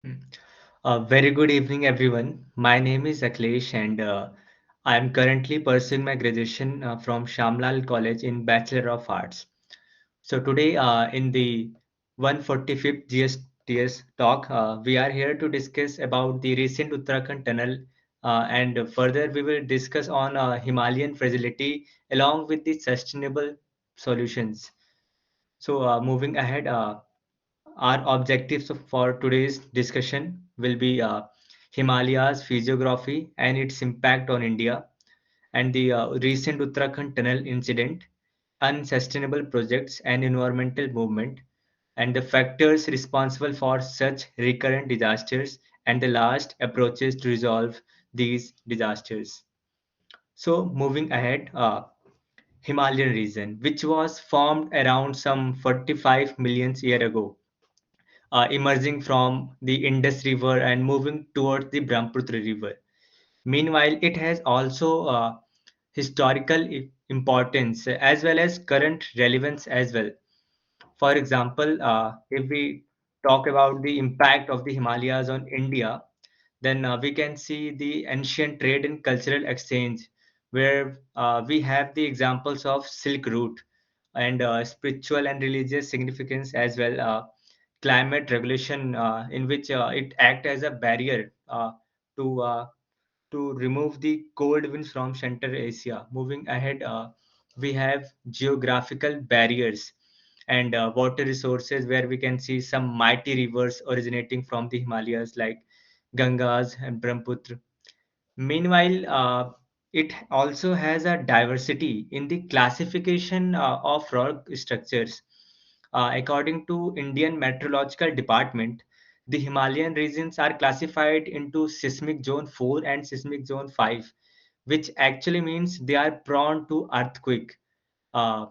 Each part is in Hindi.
Hmm. Very good evening, everyone. My name is Akhilesh, and I am currently pursuing my graduation from Shamlal College in Bachelor of Arts. So today, in the 145th GSTS talk, we are here to discuss about the recent Uttarakhand tunnel, and further we will discuss on Himalayan fragility along with the sustainable solutions. So moving ahead. Our objectives for today's discussion will be Himalayas physiography and its impact on India, and the recent Uttarakhand tunnel incident, unsustainable projects and environmental movement, and the factors responsible for such recurrent disasters, and the last approaches to resolve these disasters. So, moving ahead, Himalayan region, which was formed around some 45 million years ago, emerging from the Indus River and moving towards the Brahmaputra River. Meanwhile, it has also historical importance as well as current relevance as well. For example, if we talk about the impact of the Himalayas on India, then we can see the ancient trade and cultural exchange, where we have the examples of Silk Route and spiritual and religious significance as well. Climate regulation, in which it act as a barrier to remove the cold winds from Central Asia. Moving ahead, we have geographical barriers and water resources where we can see some mighty rivers originating from the Himalayas like Gangas and Brahmaputra. Meanwhile, it also has a diversity in the classification of rock structures. According to Indian Meteorological Department, the Himalayan regions are classified into seismic zone 4 and seismic zone 5, which actually means they are prone to earthquake. Uh,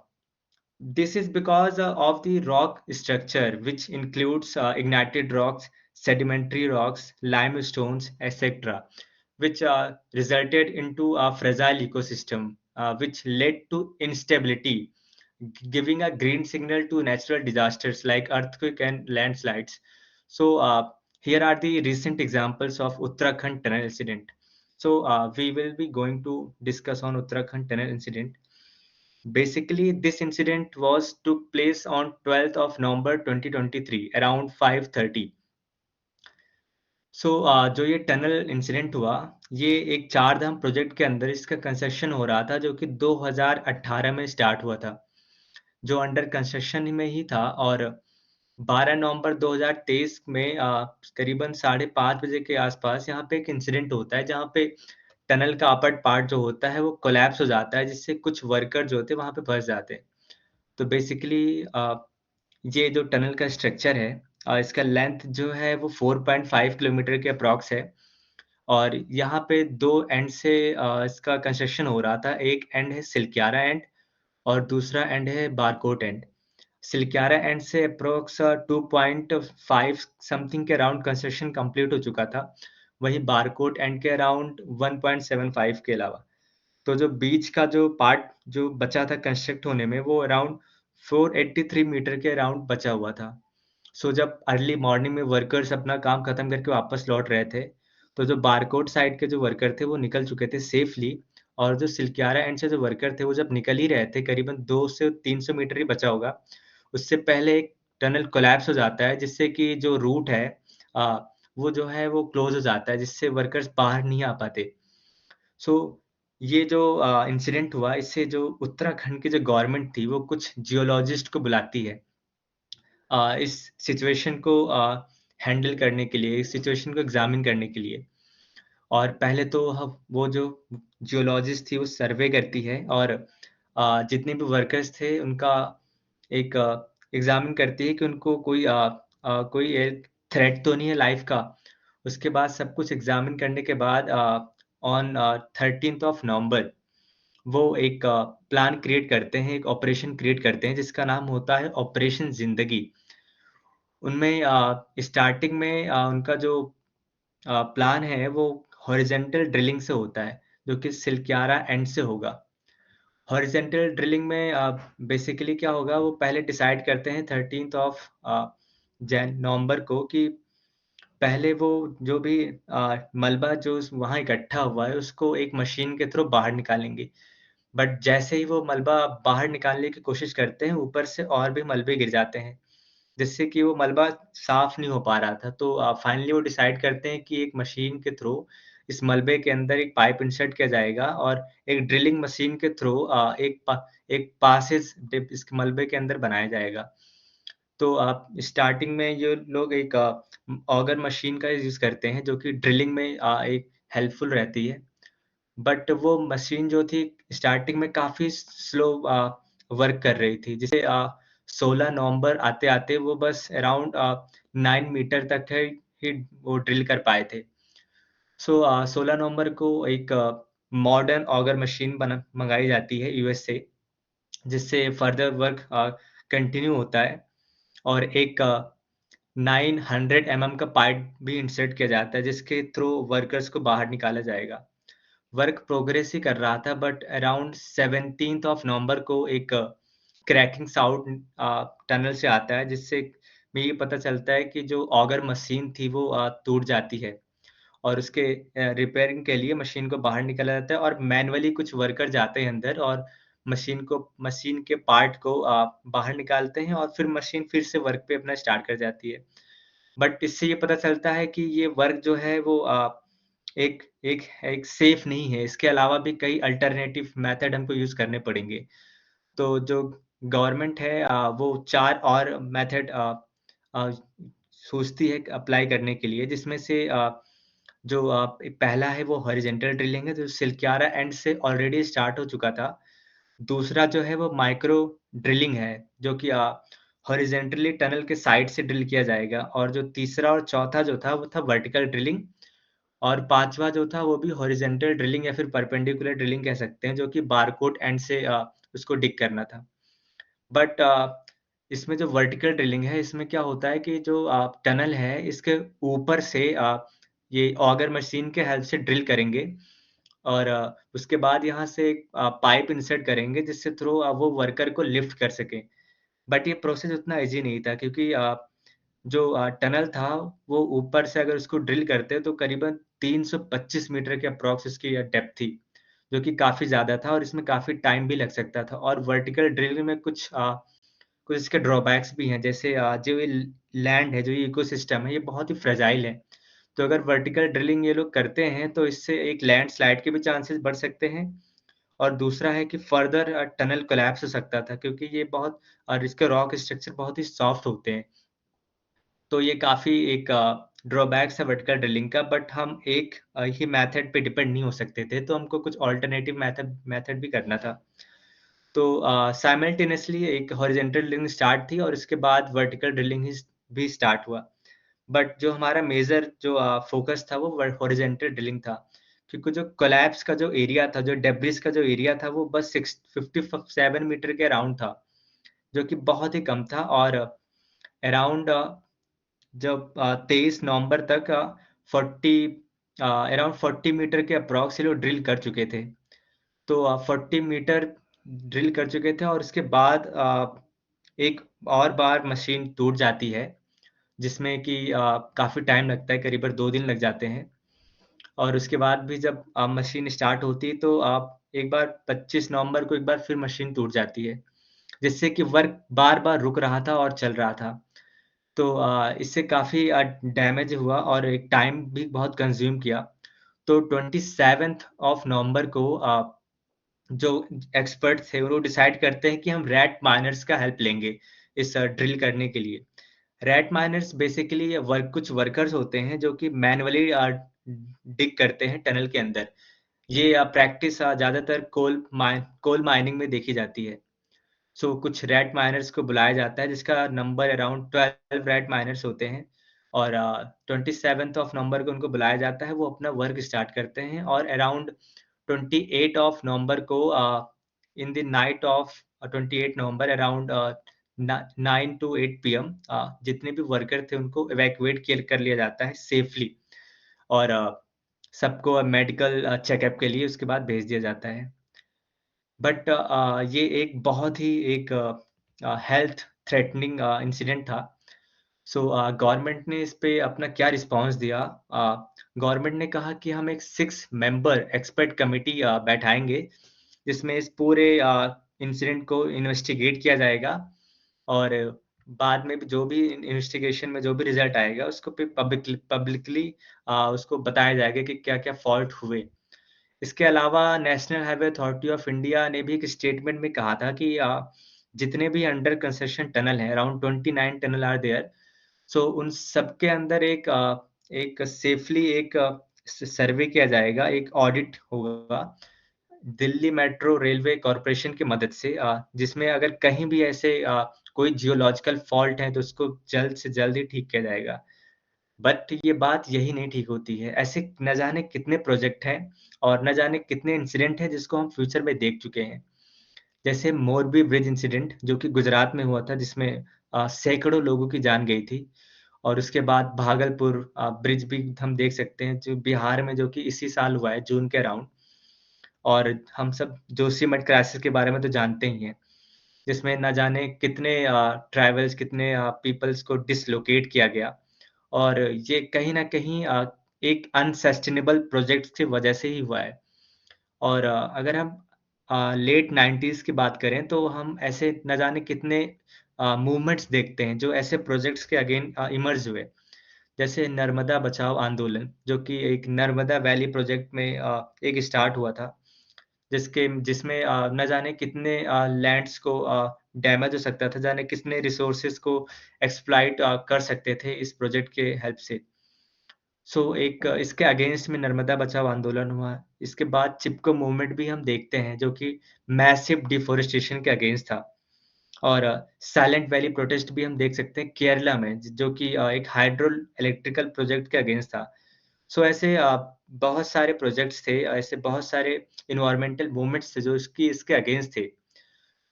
this is because of the rock structure, which includes ignited rocks, sedimentary rocks, limestones, etc., which resulted into a fragile ecosystem, which led to instability, giving a green signal to natural disasters like earthquake and landslides. So here are the recent examples of Uttarakhand tunnel incident. So we will be going to discuss on Uttarakhand tunnel incident. Basically, this incident was took place on 12th of November 2023 around 5:30. सो जो ये टनल इंसिडेंट हुआ, ये एक चार धाम प्रोजेक्ट के अंदर इसका कंस्ट्रक्शन हो रहा था जो कि 2018 में स्टार्ट हुआ था, जो अंडर कंस्ट्रक्शन में ही था। और 12 नवंबर 2023 में करीबन 5:30 बजे के आसपास यहाँ पे एक इंसिडेंट होता है जहाँ पे टनल का अपर पार्ट जो होता है वो कोलैप्स हो जाता है, जिससे कुछ वर्कर जो होते हैं वहाँ पे फंस जाते हैं। तो बेसिकली ये जो टनल का स्ट्रक्चर है, इसका लेंथ जो है वो 4.5 किलोमीटर के अप्रॉक्स है। और यहाँ पे 2 एंड से इसका कंस्ट्रक्शन हो रहा था। एक एंड है सिलक्यारा एंड और दूसरा एंड है बारकोट एंड। सिलक्यारा एंड से अप्रॉक्स 2.5 समथिंग के अराउंड कंस्ट्रक्शन कंप्लीट हो चुका था। वहीं बारकोट एंड के अराउंड 1.75 के अलावा। तो जो बीच का जो पार्ट जो बचा था कंस्ट्रक्ट होने में, वो अराउंड 483 मीटर के अराउंड बचा हुआ था। सो जब अर्ली मॉर्निंग में वर्कर्स अपना काम खत्म करके वापस लौट रहे थे, तो जो बारकोट साइड के जो वर्कर थे वो निकल चुके थे सेफली। और जो सिलक्यारा एंड से जो वर्कर थे वो जब निकल ही रहे थे, करीबन 2 से 300 मीटर ही बचा होगा, उससे पहले एक टनल कोलैप्स हो जाता है, जिससे कि जो रूट है अ, वो जो है वो क्लोज हो जाता है, जिससे वर्कर्स बाहर नहीं आ पाते। सो ये जो इंसिडेंट हुआ, इससे जो उत्तराखंड की जो गवर्नमेंट थी वो कुछ जियोलॉजिस्ट को बुलाती है इस सिचुएशन को हैंडल करने के लिए, इस सिचुएशन को एग्जामिन करने के लिए। और पहले तो वो जो जियोलॉजिस्ट थी वो सर्वे करती है और जितने भी वर्कर्स थे उनका एक एग्जामिन करती है कि उनको कोई एक थ्रेट तो नहीं है लाइफ का। उसके बाद सब कुछ एग्जामिन करने के बाद ऑन 13th ऑफ नवंबर वो एक प्लान क्रिएट करते हैं, एक ऑपरेशन क्रिएट करते हैं जिसका नाम होता है ऑपरेशन ज़िंदगी। उनमें स्टार्टिंग में उनका जो प्लान है वो हॉरिजॉन्टल ड्रिलिंग से होता है, जो कि सिलक्यारा एंड से होगा। हॉरिजॉन्टल ड्रिलिंग में बेसिकली क्या होगा, वो पहले डिसाइड करते हैं 13th ऑफ नवंबर को कि पहले वो जो भी मलबा जो वहाँ इकट्ठा हुआ है, उसको एक मशीन के थ्रू बाहर निकालेंगे। बट जैसे ही वो मलबा बाहर निकालने की कोशिश करते हैं, ऊपर से और भी मलबे गिर जाते हैं, जिससे कि वो मलबा साफ नहीं हो पा रहा था। तो फाइनली वो डिसाइड करते हैं कि एक मशीन के थ्रू इस मलबे के अंदर एक पाइप इंसर्ट किया जाएगा और एक ड्रिलिंग मशीन के थ्रू एक पासेज डिप इस मलबे के अंदर बनाया जाएगा। तो आप स्टार्टिंग में ये लोग एक ऑगर मशीन का यूज़ करते हैं, जो कि ड्रिलिंग में एक हेल्पफुल रहती है। बट वो मशीन जो थी स्टार्टिंग में काफ़ी स्लो वर्क कर रही थी। जिसे 16 नवंबर आते-आते वो बस अराउंड 9 मीटर तक है ही वो ड्रिल कर पाए थे। 16 नवंबर को एक मॉडर्न ऑगर मशीन बना मँगाई जाती है यूएस से, जिससे फर्दर वर्क कंटिन्यू होता है और एक 900 का पाइप भी इंसर्ट किया जाता है, जिसके थ्रू वर्कर्स को बाहर निकाला जाएगा। वर्क प्रोग्रेस ही कर रहा था but around 17th of November को एक क्रैकिंग साउंड टनल से आता है, जिससे में ये पता चलता है कि जो ऑगर मशीन थी वो टूट जाती है और उसके रिपेयरिंग के लिए मशीन को बाहर निकाला जाता है और मैनुअली कुछ वर्कर जाते हैं अंदर और मशीन के पार्ट को बाहर निकालते हैं और फिर मशीन फिर से वर्क पे अपना स्टार्ट कर जाती है। बट इससे ये पता चलता है कि ये वर्क जो है वो एक एक एक सेफ नहीं है। इसके अलावा भी कई अल्टरनेटिव मेथड हमको यूज़ करने पड़ेंगे। तो जो गवर्नमेंट है वो 4 और मेथड अ, सोचती है अप्लाई करने के लिए, जिसमें से जो पहला है वो हॉरिज़ॉन्टल ड्रिलिंग है, जो सिलक्यारा एंड से ऑलरेडी स्टार्ट हो चुका था। दूसरा जो है वो माइक्रो ड्रिलिंग है, जो कि हॉरिज़ॉन्टली टनल के साइड से ड्रिल किया जाएगा और जो तीसरा और चौथा जो था, वो था वर्टिकल ड्रिलिंग और पाँचवाँ जो था, वो भी हॉरिज़ॉन्टल ड्रिलिंग या फिर परपेंडिकुलर ड्रिलिंग कह सकते हैं, जो कि बारकोड एंड से उसको डिग करना था। बट इसमें जो वर्टिकल ड्रिलिंग है, इसमें क्या होता है कि जो टनल है, इसके ऊपर से ये ऑगर मशीन के हेल्प से ड्रिल करेंगे और उसके बाद यहाँ से एक पाइप इंसर्ट करेंगे, जिससे थ्रू वो वर्कर को लिफ्ट कर सकें। बट ये प्रोसेस उतना ईज़ी नहीं था क्योंकि जो टनल था, वो ऊपर से अगर उसको ड्रिल करते, तो करीबन 325 मीटर के अप्रॉक्स इसकी डेप्थ थी, जो कि काफ़ी ज़्यादा था और इसमें काफ़ी टाइम भी लग सकता था और वर्टिकल ड्रिलिंग में कुछ इसके ड्रॉबैक्स भी हैं, जैसे जो ये लैंड है, जो ये इकोसिस्टम है, ये बहुत ही फ्रेजाइल है। तो अगर वर्टिकल ड्रिलिंग ये लोग करते हैं, तो इससे एक लैंडस्लाइड के भी चांसेस बढ़ सकते हैं और दूसरा है कि फर्दर टनल कोलैप्स हो सकता था क्योंकि ये बहुत और इसके रॉक स्ट्रक्चर बहुत ही सॉफ्ट होते हैं। तो ये काफ़ी एक ड्रॉबैक्स है वर्टिकल ड्रिलिंग का बट हम एक ही मेथड पे डिपेंड नहीं हो सकते थे, तो हमको कुछ अल्टरनेटिव मेथड मेथड भी करना था। तो साइमल्टेनियसली एक हॉरिजॉन्टल ड्रिलिंग स्टार्ट थी और इसके बाद वर्टिकल ड्रिलिंग भी स्टार्ट हुआ। बट जो हमारा मेजर जो फ़ोकस था वो हॉरिजॉन्टल ड्रिलिंग था। क्योंकि जो कोलैप्स का जो एरिया था, जो डेब्रिस का जो एरिया था वो बस 57 मीटर के अराउंड था, जो कि बहुत ही कम था और अराउंड जब 23 नवंबर तक 40 अराउंड 40 मीटर के अप्रॉक्स ये लोग ड्रिल कर चुके थे। तो 40 मीटर ड्रिल कर चुके थे और उसके बाद एक और बार मशीन टूट जाती है, जिसमें कि काफ़ी टाइम लगता है, करीबन 2 दिन लग जाते हैं। और उसके बाद भी जब मशीन स्टार्ट होती है तो आप एक बार 25 नवंबर को एक बार फिर मशीन टूट जाती है, जिससे कि वर्क बार-बार रुक रहा था और चल रहा था। तो इससे काफ़ी डैमेज हुआ और एक टाइम भी बहुत कंज़्यूम किया। तो 27th ऑफ नवंबर को जो एक्सपर्ट थे वो डिसाइड करते हैं कि हम रैट माइनर्स का हेल्प लेंगे इस ड्रिल करने के लिए। रैट माइनर्स बेसिकली कुछ वर्कर्स होते हैं जो कि मैनुअली डिग करते हैं टनल के अंदर। ये प्रैक्टिस ज़्यादातर कोल माइनिंग में देखी जाती है। कुछ रैट माइनर्स को बुलाया जाता है जिसका नंबर अराउंड 12 रैट माइनर्स होते हैं और 27th ऑफ नवंबर को उनको बुलाया जाता है, वो अपना वर्क स्टार्ट करते हैं और अराउंड 28 ऑफ नवंबर को in the night of 28 November around 9 to 8 PM जितने भी वर्कर थे उनको इवैक्यूएट कर लिया जाता है सेफली और सबको मेडिकल चेकअप के लिए उसके बाद भेज दिया जाता है। बट ये एक बहुत ही एक हेल्थ थ्रेटनिंग इंसिडेंट था। गवर्नमेंट ने इस पे अपना क्या रिस्पॉन्स दिया? गवर्नमेंट ने कहा कि हम एक 6 मेंबर एक्सपर्ट कमिटी बैठाएँगे, जिसमें इस पूरे इंसिडेंट को इन्वेस्टिगेट किया जाएगा और बाद में भी जो भी इन्वेस्टिगेशन में जो भी रिज़ल्ट आएगा, उसको फिर पब्लिकली उसको बताया जाएगा कि क्या-क्या फ़ॉल्ट हुए। इसके अलावा national highway authority of India ने भी एक स्टेटमेंट में कहा था कि जितने भी अंडर कंस्ट्रक्शन टनल हैं, अराउंड 29 टनल आर देयर। उन सबके अंदर एक सेफली एक सर्वे किया जाएगा, एक ऑडिट होगा दिल्ली मेट्रो रेलवे कॉर्पोरेशन की मदद से, जिसमें अगर कहीं भी ऐसे कोई जियोलॉजिकल फॉल्ट है तो उसको जल्द से जल्द ही ठीक किया जाएगा। बट ये बात यही नहीं ठीक होती है। ऐसे न जाने कितने प्रोजेक्ट हैं और न जाने कितने इंसिडेंट हैं जिसको हम फ्यूचर में देख चुके हैं। जैसे मोरबी ब्रिज इंसिडेंट जो कि गुजरात में हुआ था, जिसमें सैकड़ों लोगों की जान गई थी। और उसके बाद भागलपुर ब्रिज भी हम देख सकते हैं जो बिहार में, जो कि इसी साल हुआ है जून के अराउंड। और हम सब जोशीमठ क्राइसिस के बारे में तो जानते ही हैं, जिसमें ना जाने कितने ट्रैवल्स, कितने पीपल्स को डिसलोकेट किया गया। और ये कहीं न कहीं एक अनसस्टेनेबल प्रोजेक्ट की वजह से ही हुआ है। और अगर हम लेट 90s की बात करें तो हम ऐसे न जाने कितने मूवमेंट्स देखते हैं जो ऐसे प्रोजेक्ट्स के अगेन इमर्ज हुए। जैसे नर्मदा बचाओ आंदोलन, जो कि एक नर्मदा वैली प्रोजेक्ट में एक स्टार्ट हुआ था, जिसमें न जाने कितने लैंड्स को डैमेज हो सकता था, जाने कितने रिसोर्सेज़ को एक्सप्लॉइट कर सकते थे इस प्रोजेक्ट के हेल्प से। एक इसके अगेंस्ट में नर्मदा बचाओ आंदोलन हुआ। इसके बाद चिपको मूवमेंट भी हम देखते हैं, जो कि मैसिव डिफ़ॉरेस्टेशन के अगेंस्ट था। और साइलेंट वैली प्रोटेस्ट भी हम देख सकते हैं केरला में, जो कि एक हाइड्रो इलेक्ट्रिकल प्रोजेक्ट के अगेंस्ट था। ऐसे बहुत सारे प्रोजेक्ट्स थे, ऐसे बहुत सारे एनवायरमेंटल मूवमेंट्स थे जो इसके अगेंस्ट थे।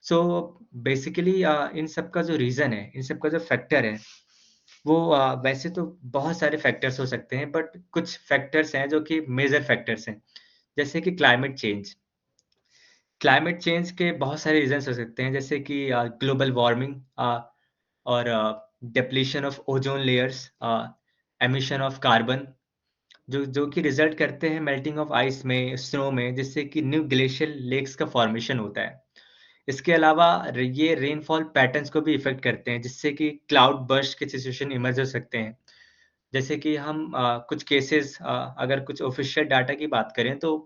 सो बेसिकली इन सब का जो रीज़न है, इन सब का जो फैक्टर है, वो वैसे तो बहुत सारे फैक्टर्स हो सकते हैं, बट कुछ फैक्टर्स हैं जो कि मेजर फैक्टर्स हैं, जैसे कि क्लाइमेट चेंज। क्लाइमेट चेंज के बहुत सारे रीज़न्स हो सकते हैं, जैसे कि ग्लोबल वार्मिंग, और depletion of ozone layers, emission of carbon, जो जो कि रिज़ल्ट करते हैं मेल्टिंग ऑफ आइस में, स्नो में, जिससे कि न्यू ग्लेशियल लेक्स का फॉर्मेशन होता है। इसके अलावा ये रेनफॉल पैटर्न्स को भी इफ़ेक्ट करते हैं, जिससे कि क्लाउड बर्स्ट के सिचुएशन इमर्ज हो सकते हैं। जैसे कि हम कुछ केसेज़, अगर कुछ ऑफ़िशियल डाटा की बात करें तो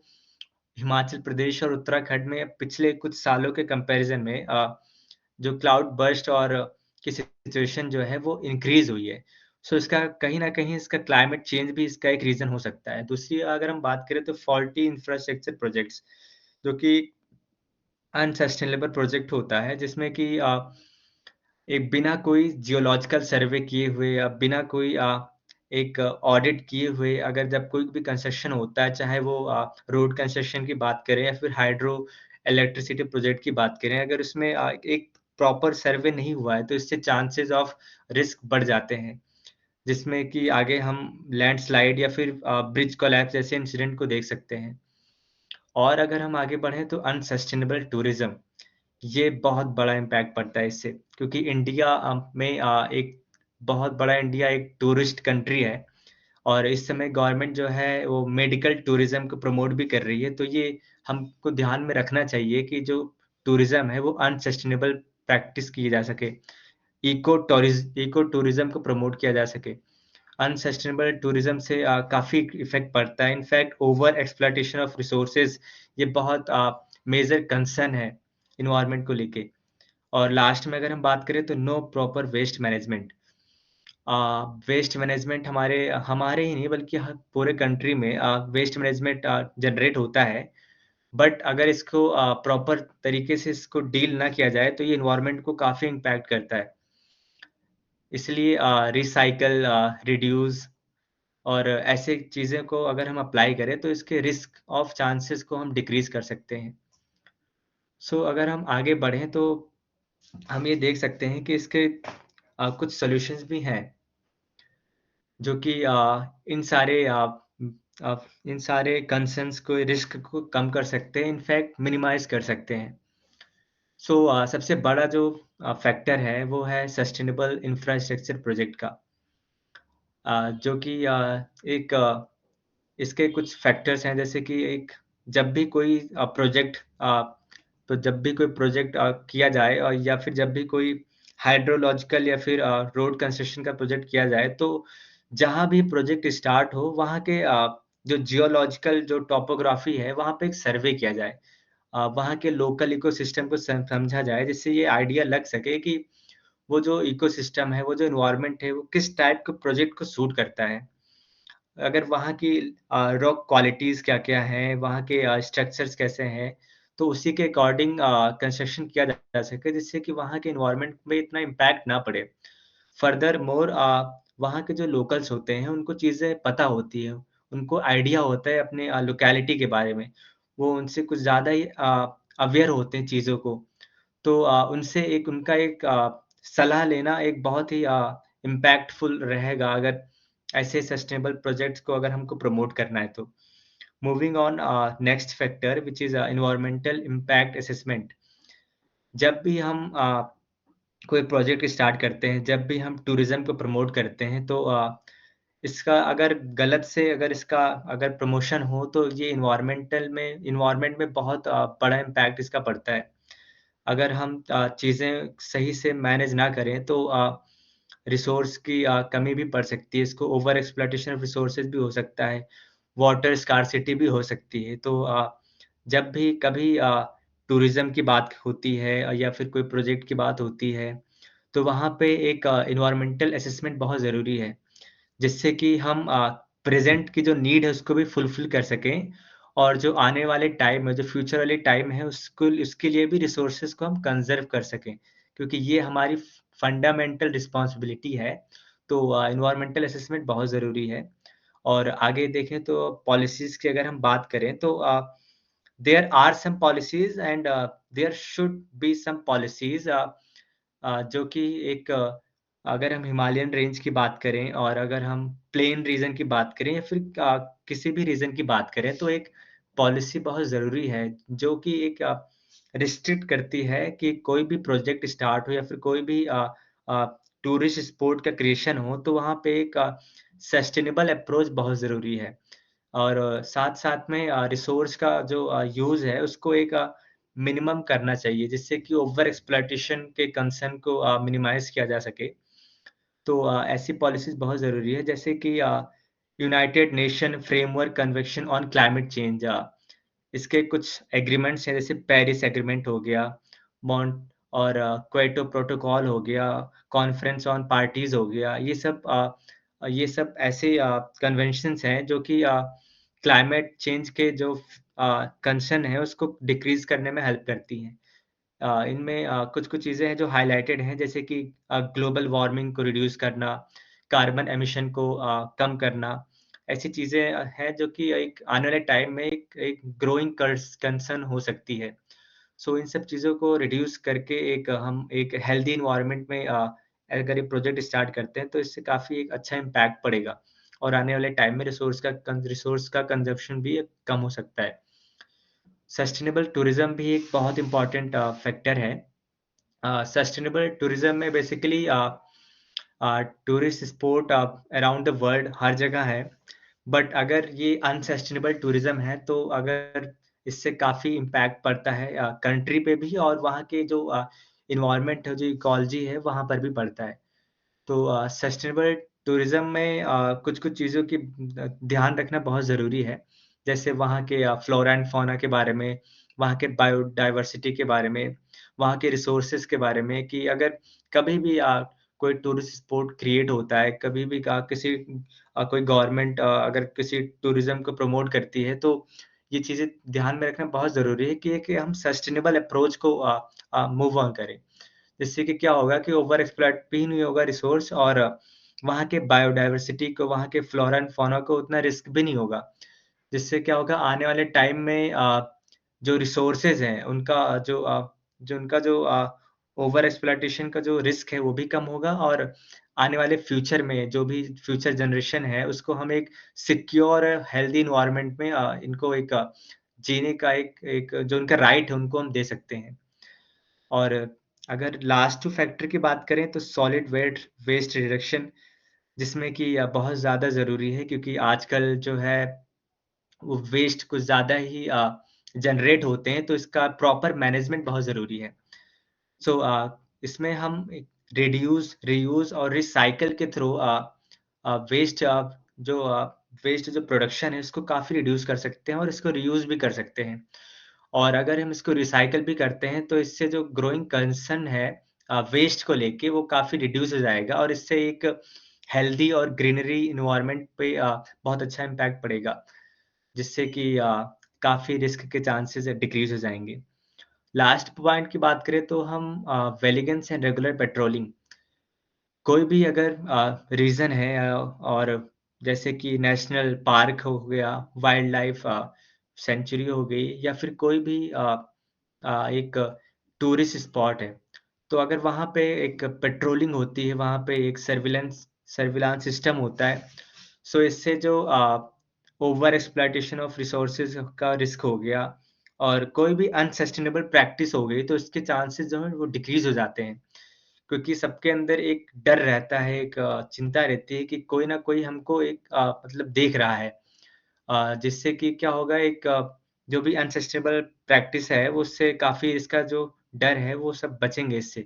हिमाचल प्रदेश और उत्तराखंड में पिछले कुछ सालों के कंपैरिज़न में जो क्लाउड बर्स्ट और की सिचुएशन जो है वो इंक्रीज़ हुई है। इसका कहीं न कहीं इसका क्लाइमेट चेंज भी इसका एक रीज़न हो सकता है। दूसरी अगर हम बात करें तो फॉल्टी इंफ्रास्ट्रक्चर प्रोजेक्ट्स, जो कि अनसस्टेनेबल प्रोजेक्ट होता है, जिसमें कि एक बिना कोई जियोलॉजिकल सर्वे किए हुए या बिना कोई एक ऑडिट किए हुए, अगर जब कोई भी कंस्ट्रक्शन होता है, चाहे वो रोड कंस्ट्रक्शन की बात करें या फिर हाइड्रो इलेक्ट्रिसिटी प्रोजेक्ट की बात करें, अगर उसमें एक प्रॉपर सर्वे नहीं हुआ है, तो इससे चांसेस ऑफ रिस्क बढ़ जाते हैं, जिसमें कि आगे हम लैंडस्लाइड या फिर ब्रिज कोलैप्स जैसे इंसिडेंट को देख सकते हैं। और अगर हम आगे बढ़ें तो अनसस्टेनेबल टूरिज़्म, ये बहुत बड़ा इम्पैक्ट पड़ता है इससे, क्योंकि इंडिया में एक बहुत बड़ा इंडिया एक टूरिस्ट कंट्री है और इस समय गवर्नमेंट जो है वो मेडिकल टूरिज़्म को प्रमोट भी कर रही है। तो ये हमको ध्यान में रखना चाहिए कि जो टूरिज़्म है वो अनसस्टेनेबल प्रैक्टिस की जा सके। इको टूरिज़्म को प्रमोट किया जा सके। अनसस्टेनेबल टूरिज़्म से काफ़ी इफ़ेक्ट पड़ता है। In fact over exploitation of resources, ये बहुत मेजर कंसर्न है एनवायरनमेंट को लेके। और लास्ट में अगर हम बात करें तो no proper waste management. Waste management हमारे हमारे ही नहीं बल्कि पूरे कंट्री में वेस्ट मैनेजमेंट जनरेट होता है। बट अगर इसको प्रॉपर तरीके से इसको डील ना किया जाए तो ये एनवायरनमेंट को काफ़ी इम्पैक्ट करता है। इसलिए रिसाइकल, रिड्यूस और ऐसे चीज़ें को अगर हम अप्लाई करें तो इसके रिस्क ऑफ चांसेस को हम डिक्रीज़ कर सकते हैं। अगर हम आगे बढ़ें तो हम ये देख सकते हैं कि इसके कुछ सॉल्यूशंस भी हैं, जो कि इन सारे कंसर्न्स को, रिस्क को कम कर सकते हैं, इनफैक्ट मिनिमाइज़ कर सकते हैं। सबसे बड़ा जो फैक्टर है वो है सस्टेनेबल इंफ्रास्ट्रक्चर प्रोजेक्ट का, जो कि एक इसके कुछ फैक्टर्स हैं जैसे कि एक जब भी कोई प्रोजेक्ट तो जब भी कोई प्रोजेक्ट किया जाए या फिर जब भी कोई हाइड्रोलॉजिकल या फिर रोड कंस्ट्रक्शन का प्रोजेक्ट किया जाए, तो जहाँ भी प्रोजेक्ट स्टार्ट हो वहाँ के जो जियोलॉजिकल जो टोपोग्राफी है वहाँ पे एक सर्वे किया जाए। वहाँ के लोकल इकोसिस्टम को समझा जाए, जिससे ये आइडिया लग सके कि वो जो इकोसिस्टम है, वो जो एनवायरनमेंट है, वो किस टाइप के प्रोजेक्ट को सूट करता है। अगर वहाँ की रॉक क्वालिटीज़ क्या-क्या हैं, वहाँ के स्ट्रक्चर्स कैसे हैं, तो उसी के अकॉर्डिंग कंस्ट्रक्शन किया जा सके, जिससे कि वहाँ के एनवायरनमेंट में इतना इम्पैक्ट ना पड़े। फर्दरमोर वहाँ के जो लोकल्स होते हैं, उनको चीज़ें पता होती हैं, उनको आइडिया होता है अपने लोकेलिटी के बारे में। वो उनसे कुछ ज़्यादा ही अवेयर होते हैं चीज़ों को। तो उनसे एक उनका एक सलाह लेना एक बहुत ही इम्पैक्टफुल रहेगा, अगर ऐसे सस्टेनेबल प्रोजेक्ट्स को अगर हमको प्रमोट करना है तो। Moving on next factor which is environmental impact assessment. जब भी हम कोई प्रोजेक्ट स्टार्ट करते हैं, जब भी हम टूरिज़्म को प्रमोट करते हैं, तो इसका अगर गलत से अगर इसका अगर प्रमोशन हो तो ये एनवायरनमेंट में बहुत बड़ा इम्पैक्ट इसका पड़ता है। अगर हम चीज़ें सही से मैनेज ना करें तो रिसोर्स की कमी भी पड़ सकती है। इसको ओवर एक्सप्लॉइटेशन ऑफ रिसोर्सेज़ भी हो सकता है, वाटर स्कार्सिटी भी हो सकती है। तो जब भी कभी टूरिज़्म की बात होती है या फिर कोई प्रोजेक्ट की बात होती है, तो वहाँ पे एक एनवायरमेंटल असेसमेंट बहुत ज़रूरी है। जिससे कि हम प्रेज़ेंट की जो नीड है उसको भी फुलफ़िल कर सकें, और जो आने वाले टाइम है, जो फ्यूचर वाले टाइम है उसको उसके लिए भी रिसोर्सेज़ को हम कंज़र्व कर सकें। क्योंकि ये हमारी फंडामेंटल रिस्पॉन्सिबिलिटी है। तो एनवायरमेंटल असेसमेंट बहुत ज़रूरी है। और आगे देखें तो पॉलिसीज़ की अगर हम बात करें तो there are some policies and there should be some policies जो कि एक अगर हम हिमालयन रेंज की बात करें और अगर हम प्लेन रीजन की बात करें या फिर किसी भी रीजन की बात करें, तो एक पॉलिसी बहुत ज़रूरी है जो कि एक रिस्ट्रिक्ट करती है कि कोई भी प्रोजेक्ट स्टार्ट हो या फिर कोई भी टूरिस्ट स्पॉट का क्रिएशन हो, तो वहाँ पे एक सस्टेनेबल अप्रोच बहुत ज़रूरी है। और साथ-साथ में रिसोर्स का जो यूज़ है उसको एक मिनिमम करना चाहिए, जिससे कि ओवर एक्सप्लॉइटेशन के कंसर्न को मिनिमाइज़ किया जा सके। तो ऐसी पॉलिसीज़ बहुत ज़रूरी है, जैसे कि United nation framework convention on climate change, इसके कुछ एग्रीमेंट्स हैं, जैसे पेरिस एग्रीमेंट हो गया, मॉन्ट और क्योटो प्रोटोकॉल हो गया, कॉन्फ्रेंस ऑन पार्टीज़ हो गया। ये सब ऐसे कन्वेंशंस हैं जो कि क्लाइमेट चेंज के जो कंसर्न है उसको डिक्रीज़ करने में हेल्प करती हैं। इनमें कुछ-कुछ चीज़ें हैं जो हाइलाइटेड हैं, जैसे कि ग्लोबल वार्मिंग को रिड्यूस करना, कार्बन एमिशन को कम करना। ऐसी चीज़ें हैं जो कि एक आने वाले टाइम में एक एक ग्रोइंग कंसर्न हो सकती है। इन सब चीज़ों को रिड्यूस करके एक हम एक हेल्दी एनवायरनमेंट में अगर ये प्रोजेक्ट स्टार्ट करते हैं, तो इससे काफ़ी एक अच्छा इम्पैक्ट पड़ेगा और आने वाले टाइम में रिसोर्स का कंज़म्पशन भी कम हो सकता है। सस्टेनेबल टूरिज़्म भी एक बहुत इम्पोर्टेंट फैक्टर है। सस्टेनेबल टूरिज़्म में basically tourist spot around the world हर जगह है। बट अगर ये अनसस्टेनेबल टूरिज़्म है, तो अगर इससे काफ़ी इम्पैक्ट पड़ता है कंट्री पे भी, और वहाँ के जो एनवायरनमेंट है, जो इकोलॉजी है, वहाँ पर भी पड़ता है। तो सस्टेनेबल टूरिज़्म में कुछ-कुछ चीज़ों की ध्यान रखना बहुत ज़रूरी है। जैसे वहाँ के फ्लोरा एंड फौना के बारे में, वहाँ के बायोडायवर्सिटी के बारे में, वहाँ के रिसोर्सेज़ के बारे में, कि अगर कभी भी कोई टूरिस्ट स्पॉट क्रिएट होता है, कभी भी कोई गवर्नमेंट अगर किसी टूरिज़्म को प्रमोट करती है, तो ये चीज़ें ध्यान में रखना बहुत ज़रूरी है कि हम सस्टेनेबल अप्रोच को मूव ऑन करें। जिससे कि क्या होगा कि ओवर एक्सप्लॉइट भी नहीं होगा रिसोर्स, और वहाँ के बायोडायवर्सिटी को, वहाँ के फ्लोरा एंड फौना को उतना रिस्क भी नहीं होगा। जिससे क्या होगा आने वाले टाइम में जो रिसोर्सेज़ हैं उनका जो ओवर एक्सप्लॉइटेशन का जो रिस्क है वो भी कम होगा, और आने वाले फ्यूचर में जो भी फ्यूचर जनरेशन है उसको हम एक सिक्योर हेल्दी एनवायरनमेंट में इनको एक जीने का एक एक जो उनका राइट है उनको हम दे सकते हैं। और अगर लास्ट टू फैक्टर की बात करें तो सॉलिड वेस्ट रिडक्शन, जिसमें कि बहुत ज़्यादा ज़रूरी है क्योंकि आजकल जो है वो वेस्ट कुछ ज़्यादा ही जनरेट होते हैं, तो इसका प्रॉपर मैनेजमेंट बहुत ज़रूरी है। सो इसमें हम रिड्यूस, रीयूज़ और रिसाइकिल के थ्रू वेस्ट जो वेस्ट जो प्रोडक्शन है उसको काफ़ी रिड्यूस कर सकते हैं और इसको रीयूज़ भी कर सकते हैं। और अगर हम इसको रिसाइकिल भी करते हैं तो इससे जो ग्रोइंग कंसर्न है वेस्ट को लेके वो काफ़ी रिड्यूस हो जाएगा और इससे एक हेल्दी और ग्रीनरी एनवायरनमेंट पे बहुत अच्छा इम्पैक्ट पड़ेगा, जिससे कि काफ़ी रिस्क के चांसेस डिक्रीज़ हो जाएँगे। लास्ट पॉइंट की बात करें तो हम वेलिगेंस एंड रेगुलर पेट्रोलिंग, कोई भी अगर रीज़न है और जैसे कि नेशनल पार्क हो गया, वाइल्ड लाइफ सेंचुरी हो गई या फिर कोई भी एक टूरिस्ट स्पॉट है, तो अगर वहाँ पे एक पेट्रोलिंग होती है, वहाँ पे एक सर्विलेंस सर्विलांस सिस्टम होता है, सो इससे जो ओवर एक्सप्लॉइटेशन ऑफ रिसोर्सेज़ का रिस्क हो गया और कोई भी अनसस्टेनेबल प्रैक्टिस हो गई, तो इसके चांसेस जो हैं वो डिक्रीज़ हो जाते हैं। क्योंकि सबके अंदर एक डर रहता है, एक चिंता रहती है कि कोई ना कोई हमको एक मतलब देख रहा है। जिससे कि क्या होगा, एक जो भी अनसस्टेनेबल प्रैक्टिस है, वो उससे काफ़ी इसका जो डर है, वो सब बचेंगे इससे।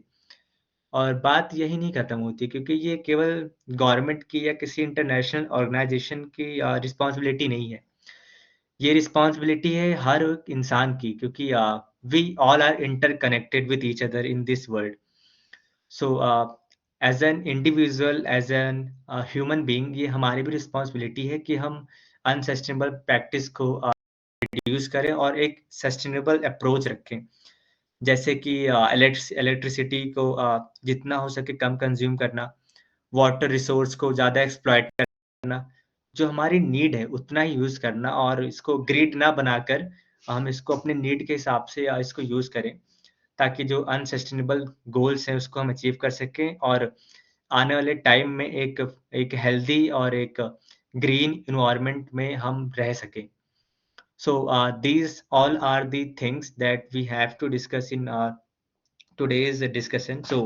और बात यही नहीं खत्म होती क्योंकि ये केवल गवर्नमेंट की या किसी इंटरनेशनल ऑर्गनाइज़ेशन की रिस्पॉन्सिबिलिटी नहीं है। ये रिस्पॉन्सिबिलिटी है हर एक इंसान की क्योंकि we all are interconnected with each other in this world. So as an individual, as an human being, ये हमारी भी रिस्पॉन्सिबिलिटी है कि हम अनसस्टेनेबल प्रैक्टिस को रिड्यूस करें और एक सस्टेनेबल अप्रोच रखें। जैसे कि इलेक्ट्रिसिटी को जितना हो सके कम कंज़्यूम करना, वाटर रिसोर्स को ज़्यादा एक्सप्लॉइट करना, जो हमारी नीड है उतना ही यूज़ करना और इसको ग्रिड ना बनाकर हम इसको अपने नीड के हिसाब से इसको यूज़ करें, ताकि जो अनसस्टेनेबल गोल्स हैं उसको हम अचीव कर सकें और आने वाले टाइम में एक एक हेल्दी और एक ग्रीन एनवायरनमेंट में हम रह सकें। So these all are the things that we have to discuss in today's discussion. So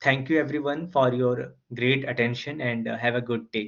thank you everyone for your great attention and have a good day.